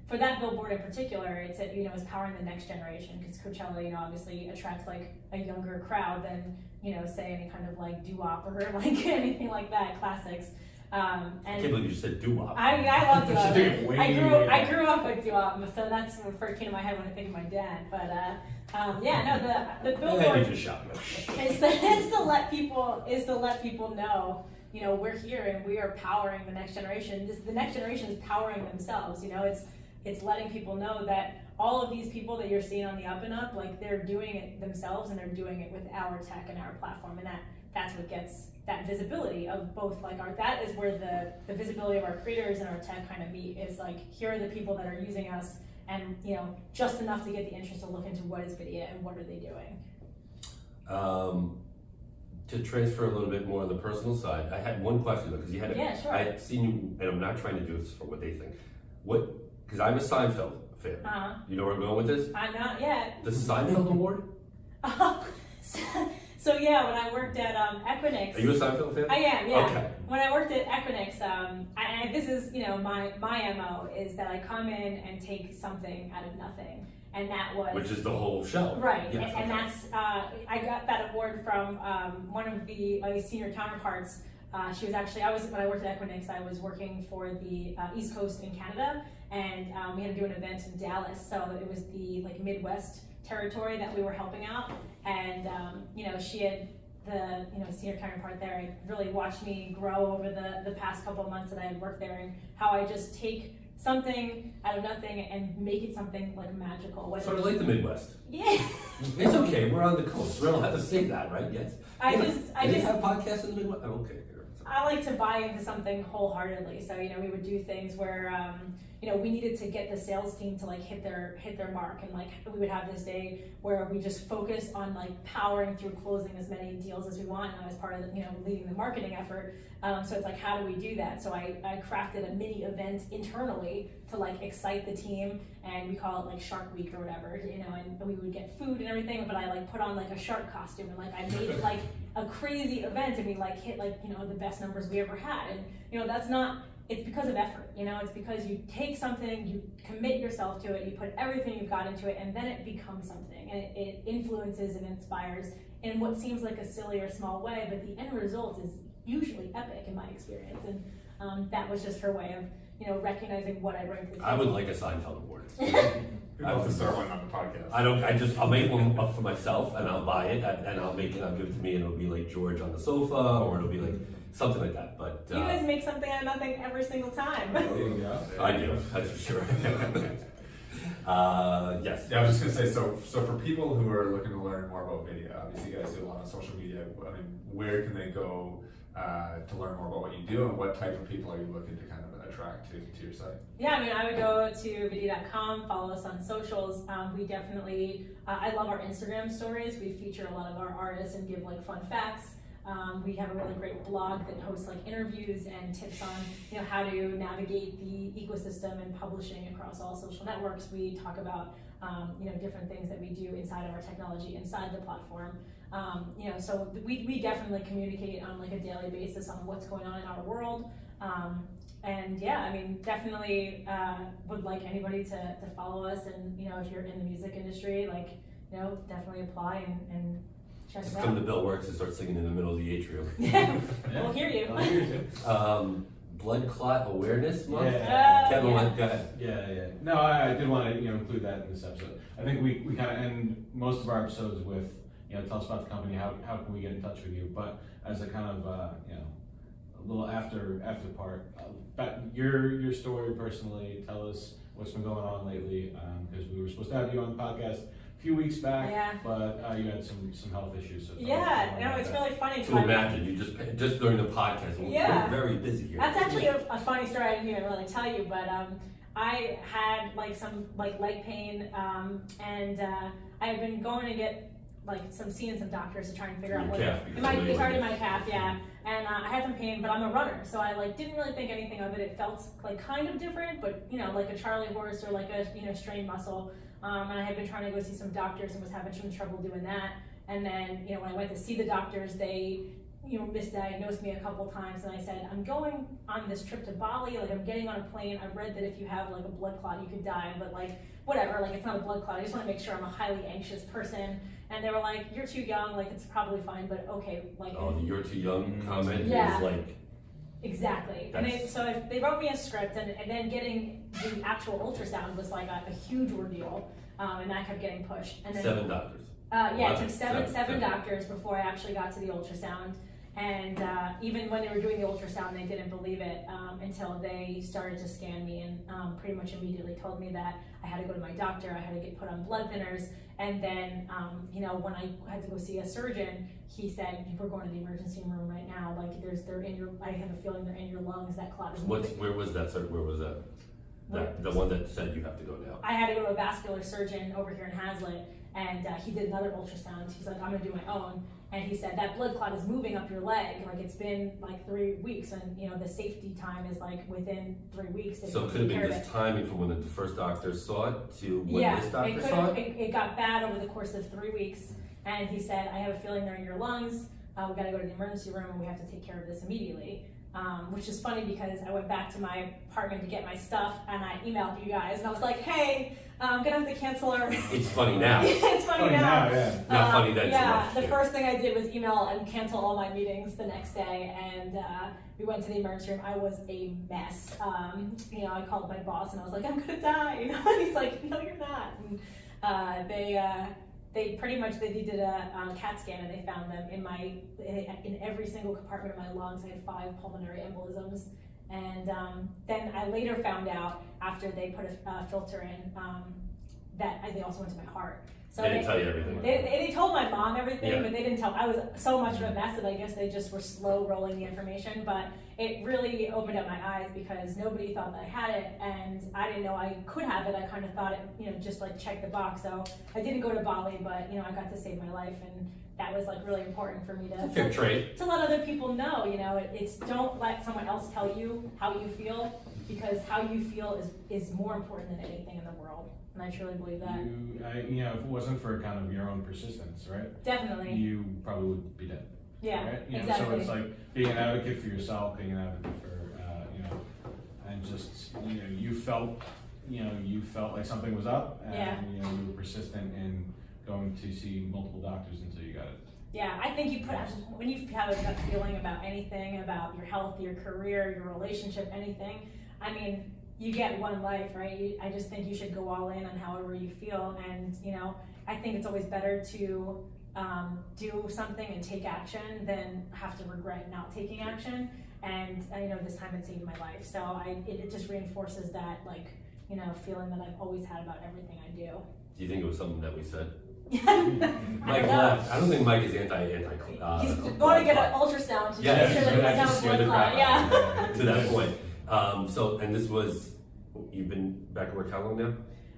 for that billboard in particular, it's is powering the next generation, because Coachella, obviously attracts like a younger crowd than say any kind of like doo-wop or like anything like that, classics. I can't believe you just said doo-wop. I love doo-wop. She took it way I grew up with doo-wop, so that's what first came to my head when I think of my dad. But the I billboard need to shop. is to let people know, we're here and we are powering the next generation. The next generation is powering themselves. It's letting people know that all of these people that you're seeing on the up and up, like they're doing it themselves and they're doing it with our tech and our platform, and that's what gets that visibility of both like that is where the visibility of our creators and our tech kind of meet, is like, here are the people that are using us, and just enough to get the interest to look into what is Vydia and what are they doing. To transfer a little bit more on the personal side, I had one question though, because you had Yeah, sure. I had seen you, and I'm not trying to do this for what they think. Because I'm a Seinfeld fan. You know where I'm going with this? I'm not yet. The Seinfeld Award? So yeah, when I worked at Equinix. Are you a Seinfeld fan? I am, yeah. Okay. When I worked at Equinix, and this is my MO is that I come in and take something out of nothing, and that was Which is the whole show. right. Yes, and okay. that's I got that award from one of my senior counterparts. She was actually when I worked at Equinix, I was working for the East Coast in Canada, and we had to do an event in Dallas, so it was the like Midwest territory that we were helping out, and she had the senior counterpart there. Really watched me grow over the past couple of months that I had worked there, and how I just take something out of nothing and make it something like magical. Sort of like the Midwest. Yeah. It's okay, we're on the coast. We don't have to say that, right? Yes. I Do just they have podcasts in the Midwest? Oh, okay. I like to buy into something wholeheartedly. So, we would do things where, we needed to get the sales team to like hit their mark, and like we would have this day where we just focused on like powering through closing as many deals as we want, and I was part of leading the marketing effort. So it's like, how do we do that? So I crafted a mini event internally to like excite the team, and we call it like Shark Week or whatever, and we would get food and everything, but I like put on like a shark costume, and like I made it like a crazy event, and we like hit like the best numbers we ever had. And that's not, it's because of effort, it's because you take something, you commit yourself to it, you put everything you've got into it, and then it becomes something, and it influences and inspires in what seems like a silly or small way, but the end result is usually epic in my experience. And that was just her way of recognizing what I bring to the table. I would like a Seinfeld award. We'd love to start one on the podcast. I'll make one up for myself, and I'll buy it, and I'll give it to me, and it'll be like George on the sofa, or it'll be like something like that. But you guys make something out of nothing every single time. There you go. I do, that's for sure. Yes. Yeah, I was just gonna say, so for people who are looking to learn more about Vydia, obviously you guys do a lot on social media. I mean, where can they go to learn more about what you do, and what type of people are you looking to kind of attract to your site? Yeah, I mean, I would go to Vydia.com, follow us on socials. We definitely, I love our Instagram stories. We feature a lot of our artists and give like fun facts. We have a really great blog that hosts like interviews and tips on how to navigate the ecosystem and publishing across all social networks. We talk about different things that we do inside of our technology, inside the platform. So we definitely communicate on like a daily basis on what's going on in our world. And yeah, I mean, definitely would like anybody to follow us, and if you're in the music industry, like definitely apply and check Just it come out. to Bell Works and start singing in the middle of the atrium. Yeah, we'll hear you. I'll hear you too. Blood Clot Awareness Month? Yeah. Kevin, Yeah. go ahead. Yeah. No, I did want to include that in this episode. I think we kind of end most of our episodes with tell us about the company, how can we get in touch with you, but as a kind of a little after part, about your story personally. Tell us what's been going on lately, because we were supposed to have you on the podcast a few weeks back, Yeah. but you had some health issues. So Yeah, no, it's really funny. To imagine, you just during the podcast, Yeah. we're very busy here. That's actually a funny story I didn't even really tell you, but I had like some like leg pain, and I had been going to get like seeing some doctors to try and figure out what calf, it started my calf, yeah. And I had some pain, but I'm a runner, so I like didn't really think anything of it. It felt like kind of different, but like a Charlie horse or like a strained muscle. And I had been trying to go see some doctors and was having some trouble doing that. And then when I went to see the doctors, they misdiagnosed me a couple times, and I said, I'm going on this trip to Bali, like I'm getting on a plane. I read that if you have like a blood clot, you could die, but like whatever, like it's not a blood clot. I just want to make sure I'm a highly anxious person. And they were like, you're too young, like it's probably fine, but okay, like. Oh, the "you're too young" comment Yeah. is like. Exactly. And they wrote me a script, and then getting the actual ultrasound was like a huge ordeal, and that kept getting pushed. And then 7 doctors. Yeah, it took seven doctors before I actually got to the ultrasound. And even when they were doing the ultrasound, they didn't believe it until they started to scan me, and pretty much immediately told me that I had to go to my doctor, I had to get put on blood thinners. And then, when I had to go see a surgeon, he said, we're going to the emergency room right now. Like I have a feeling they're in your lungs, that clot is moving. Where was that? Where was that? The one that said you have to go now. I had to go to a vascular surgeon over here in Hazlitt, and he did another ultrasound. He's like, I'm gonna do my own. And he said, that blood clot is moving up your leg. Like it's been like 3 weeks, and the safety time is like within 3 weeks. So it could have been just timing from when the first doctor saw it to when this doctor saw it? It got bad over the course of 3 weeks. And he said, I have a feeling they're in your lungs. We gotta go to the emergency room, and we have to take care of this immediately. Which is funny because I went back to my apartment to get my stuff, and I emailed you guys, and I was like, hey, I'm gonna have to cancel our... It's funny now. It's funny now. Yeah. Not funny then Yeah, so much. the first thing I did was email and cancel all my meetings the next day, and we went to the emergency room. I was a mess. I called my boss, and I was like, I'm gonna die. And he's like, no, you're not. And they pretty much, they did a CAT scan, and they found them in every single compartment of my lungs. I had 5 pulmonary embolisms. And then I later found out, after they put a filter in, that they also went to my heart. So They didn't tell you everything. They told my mom everything, Yeah. but they didn't tell. I was so much of a mess that I guess they just were slow rolling the information. But it really opened up my eyes because nobody thought that I had it, and I didn't know I could have it. I kind of thought it, just like check the box. So I didn't go to Bali, but I got to save my life, and that was like really important for me to Fair trade. to let other people know. It's don't let someone else tell you how you feel, because how you feel is more important than anything in the world. And I truly believe that. If it wasn't for kind of your own persistence, right? Definitely. You probably would be dead. Yeah, Right? exactly. So it's like being an advocate for yourself, being an advocate for, and just, you felt like something was up, and, Yeah. you were persistent in going to see multiple doctors until you got it. Yeah, I think when you have a gut feeling about anything, about your health, your career, your relationship, anything, I mean, you get one life, right? I just think you should go all in on however you feel, and I think it's always better to do something and take action than have to regret not taking action. And this time it saved my life, so it just reinforces that feeling that I've always had about everything I do. Do you think it was something that we said? Mike left. I don't think Mike is anti. He's going to get an ultrasound to Yeah, make sure that he I doesn't just have a scared the blood clot. crap Yeah. to that point. And this was, you've been back at work how long now?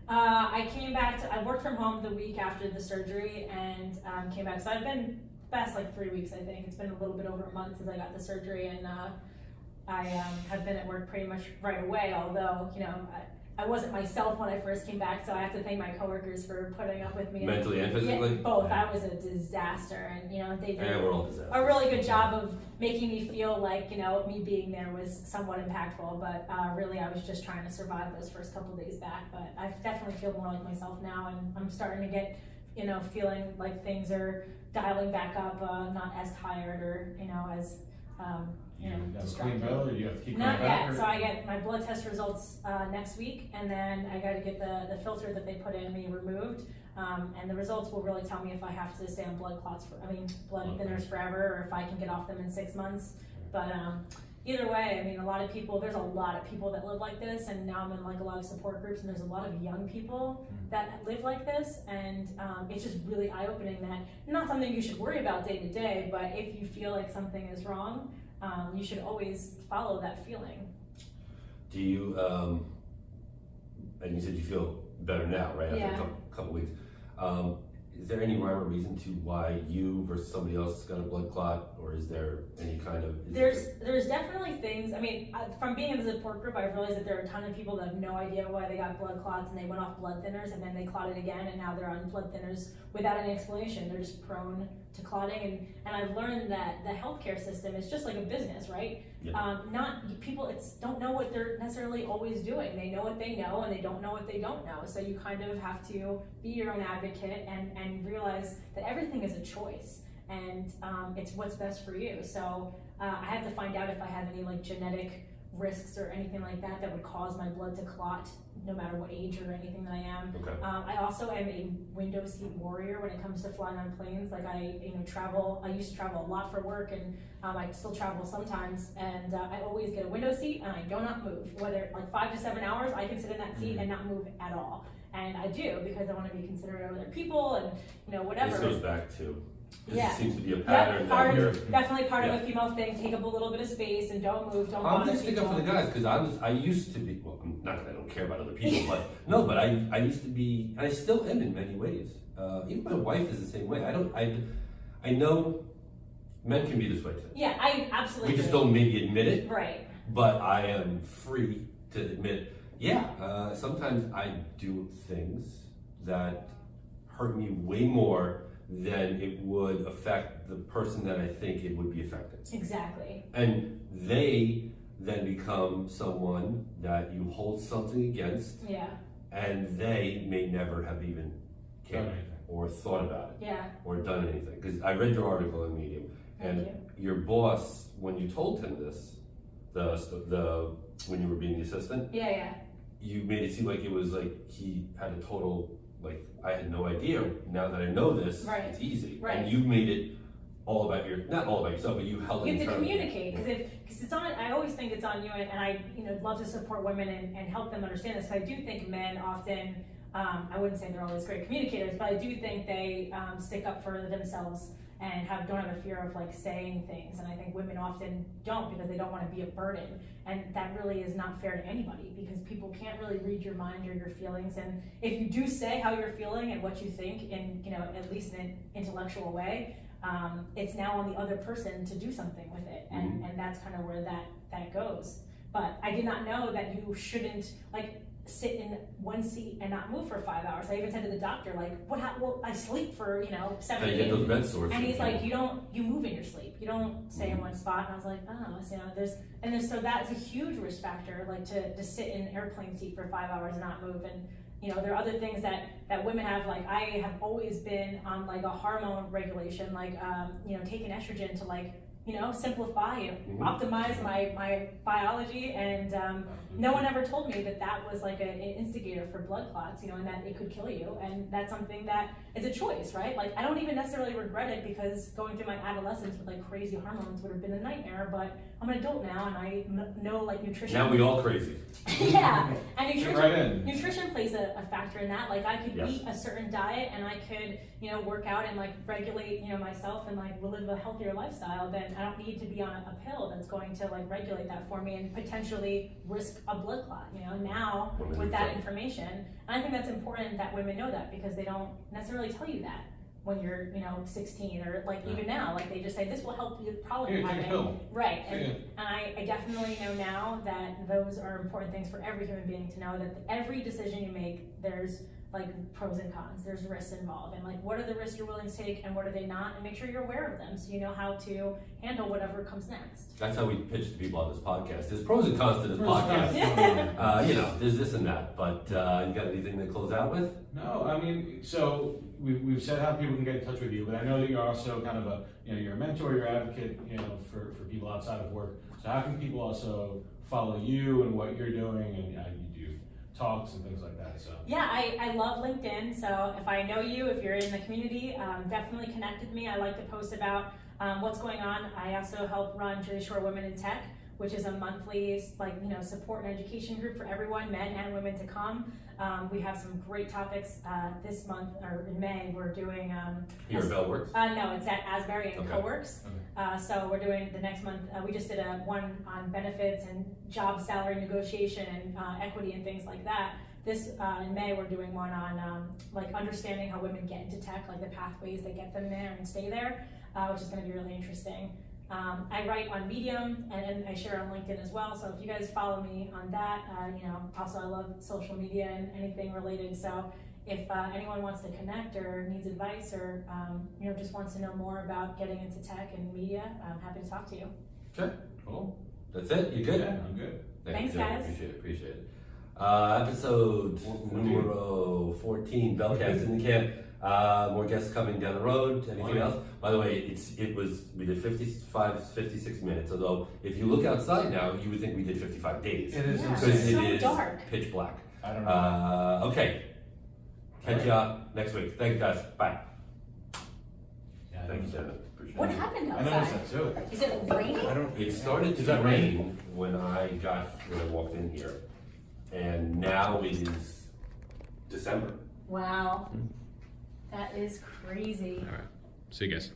I came back I worked from home the week after the surgery and came back. So I've been past 3 weeks, I think. It's been a little bit over a month since I got the surgery, and I have been at work pretty much right away, although, I wasn't myself when I first came back, so I have to thank my coworkers for putting up with me. Mentally and physically? Yeah, both. I was a disaster, and they did We're all disasters. a really good job of making me feel like, me being there was somewhat impactful, but really I was just trying to survive those first couple days back. But I definitely feel more like myself now, and I'm starting to get, feeling like things are dialing back up, not as tired or, as, You have a clean distracted. bill, or you have to keep Not going back? yet. or- So I get my blood test results next week, and then I got to get the filter that they put in me removed. And the results will really tell me if I have to stay on blood thinners forever, or if I can get off them in 6 months. But either way, there's a lot of people that live like this, and now I'm in a lot of support groups, and there's a lot of young people that live like this, and it's just really eye-opening that not something you should worry about day to day, but if you feel like something is wrong, you should always follow that feeling. Do you, and you said you feel better now, right? Yeah. After a couple weeks. Is there any rhyme or reason to why you versus somebody else got a blood clot, or is there any kind of? There's definitely things. From being in the support group, I've realized that there are a ton of people that have no idea why they got blood clots, and they went off blood thinners, and then they clotted again, and now they're on blood thinners without any explanation. They're just prone to clotting, and I've learned that the healthcare system is just like a business, right? Yeah. People don't know what they're necessarily always doing. They know what they know, and they don't know what they don't know. So you kind of have to be your own advocate and realize that everything is a choice, and it's what's best for you. So I have to find out if I have any genetic risks or anything like that would cause my blood to clot, no matter what age or anything that I am. Okay. I also am a window seat warrior when it comes to flying on planes. I travel. I used to travel a lot for work, and I still travel sometimes. And I always get a window seat, and I do not move. Whether 5 to 7 hours, I can sit in that seat and not move at all. And I do because I want to be considerate of other people, and whatever. This goes back to. Yeah. Seems to be a pattern that you're. Definitely part Yeah. of a female thing. Take up a little bit of space and don't move. Don't I'm bother just thinking people. for the guys because I used to be. Well, not that I don't care about other people, but no, but I used to be, and I still am in many ways. Even my wife is the same way. I know men can be this way too. Yeah, I absolutely. We just agree. don't maybe admit it. Right. But I am free to admit, sometimes I do things that hurt me way more than it would affect the person that I think it would be affected. Exactly. And they then become someone that you hold something against, Yeah. and they may never have even cared Done anything. or thought about it Yeah. or done anything. Because I read your article on Medium, and Thank your boss, when you told him this, the when you were being the assistant, Yeah. you made it seem like it was like he had a total, I had no idea. Now that I know this, Right. it's easy. Right. And you made it all about not all about yourself, but you held it You have to internally. communicate because it's on. I always think it's on you, and I love to support women and help them understand this. I do think men often I wouldn't say they're always great communicators, but I do think they stick up for themselves and don't have a fear of like saying things. And I think women often don't because they don't want to be a burden. And that really is not fair to anybody because people can't really read your mind or your feelings. And if you do say how you're feeling and what you think in, at least in an intellectual way, it's now on the other person to do something with it. And that's kind of where that goes. But I did not know that you shouldn't like sit in one seat and not move for 5 hours. I even said to the doctor, like, well, I sleep for, 7 You get those bed sores. And he's like, you move in your sleep. You don't stay in one spot. And I was like, oh, so that's a huge risk factor, like to sit in an airplane seat for 5 hours and not move. And, there are other things that women have, like I have always been on like a hormone regulation, like, taking estrogen to like, simplify, optimize my biology, and no one ever told me that was like an instigator for blood clots, and that it could kill you, and that's something that is a choice, right? Like I don't even necessarily regret it because going through my adolescence with like crazy hormones would have been a nightmare, but I'm an adult now and I know like nutrition. Now we all crazy. Yeah, and nutrition plays a factor in that. Like I could eat a certain diet and I could, work out and like regulate, myself and like live a healthier lifestyle. Then I don't need to be on a pill that's going to like regulate that for me and potentially risk a blood clot, now with that information. And I think that's important that women know that because they don't necessarily tell you that when you're, 16 or like even now, like they just say this will help you problem you're having. Right. And I definitely know now that those are important things for every human being to know that every decision you make, there's like pros and cons, there's risks involved, and like what are the risks you're willing to take and what are they not, and make sure you're aware of them so you know how to handle whatever comes next. That's how we pitch to people on this podcast. There's pros and cons to this podcast. There's this and that, but you got anything to close out with? No, I mean, so we've said how people can get in touch with you, but I know that you're also kind of you're a mentor, you're an advocate, for people outside of work. So how can people also follow you and what you're doing, and you do talks and things like that? So yeah, I love LinkedIn. So if I know you, if you're in the community, definitely connect with me. I like to post about what's going on. I also help run Jersey Shore Women in Tech, which is a monthly support and education group for everyone, men and women, to come. We have some great topics this month, or in May. We're doing Here at Bellworks? No, it's at Asbury and Co-works. So we're doing the next month. We just did one on benefits and job salary negotiation and equity and things like that. This in May we're doing one on like understanding how women get into tech, like the pathways that get them there and stay there, which is going to be really interesting. I write on Medium and I share on LinkedIn as well. So if you guys follow me on that, also I love social media and anything related. So if anyone wants to connect or needs advice or just wants to know more about getting into tech and media, I'm happy to talk to you. Sure. Cool. That's it? You good? Yeah, I'm good. Thanks, guys. Appreciate it. Episode numero 14, Bellcast in the camp. More guests coming down the road. Anything else? By the way, we did 56 minutes, although if you look outside now, you would think we did 55 days. It is because insane. it is dark. Pitch black. I don't know. Okay. Catch ya next week. Thanks, guys. Bye. Yeah, Thank you, Jenna. Appreciate What it. happened I noticed outside? that too. Is it raining? It started to rain when I walked in here, and now it is December. Wow. That is crazy. All right. See you guys.